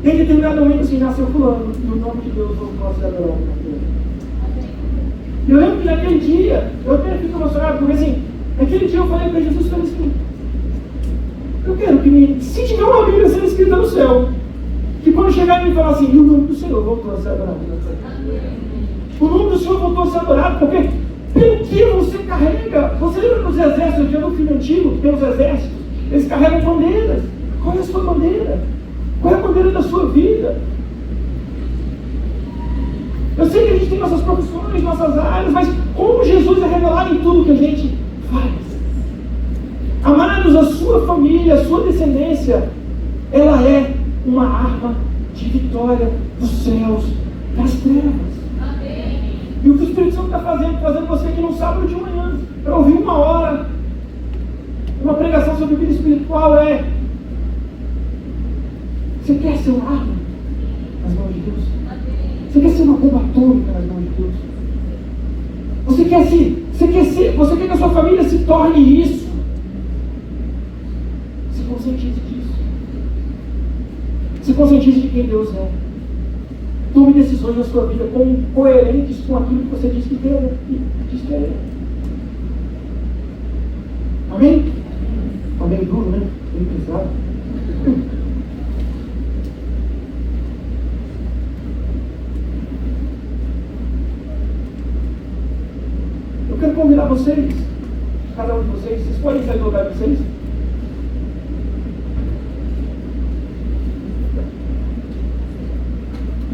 E em determinado momento assim, nasceu fulano, e o nome de Deus voltou a ser adorado. E eu lembro que naquele dia, eu até fico emocionado, porque assim, naquele dia eu falei para Jesus, falei assim, eu quero que se tiver uma Bíblia sendo escrita no céu, que quando chegar e me falar assim, e o nome do Senhor voltou a ser adorado. O nome do Senhor voltou a ser adorado, porque pelo que você carrega, você lembra dos exércitos, que é no filme antigo, que tem os exércitos, eles carregam bandeiras. Qual é a sua bandeira? Qual é a bandeira da sua vida? Eu sei que a gente tem nossas profissões, nossas áreas, mas como Jesus é revelado em tudo que a gente faz. Amados, a sua família, a sua descendência, ela é uma arma de vitória dos céus, das trevas. Amém. E o que o Espírito Santo está fazendo, trazendo você aqui no sábado de manhã, para ouvir 1 hora, uma pregação sobre vida espiritual você quer ser uma arma nas mãos de Deus? Você quer ser uma bomba atômica nas mãos de Deus? Você quer que a sua família se torne isso? Se conscientize disso. Se conscientize de quem Deus é. Tome decisões na sua vida coerentes com aquilo que você diz que é. Amém? Está meio duro, né? Meio pesado. Eu quero convidar vocês, cada um de vocês podem sair do lugar de vocês?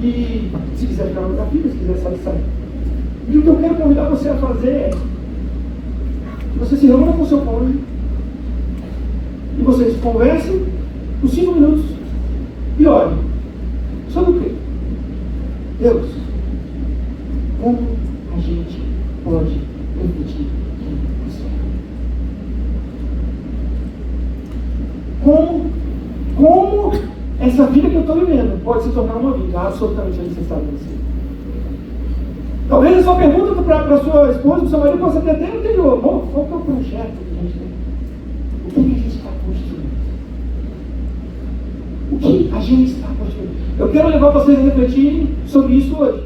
E se quiser ficar no lugar firme, se quiser sair, sai. E o que eu quero convidar você a fazer é que você se reúna com o seu cônjuge e vocês conversem por 5 minutos e olhem sobre o quê? Deus, como a gente pode refletir quem você é? Como essa vida que eu estou vivendo pode se tornar uma vida absolutamente necessária para você? Talvez a sua pergunta para a sua esposa, para o seu marido, possa ter até anterior. Bom, qual que é o projeto que a gente tem? O que a gente está construindo? O que a gente está construindo? Eu quero levar vocês a refletirem sobre isso hoje.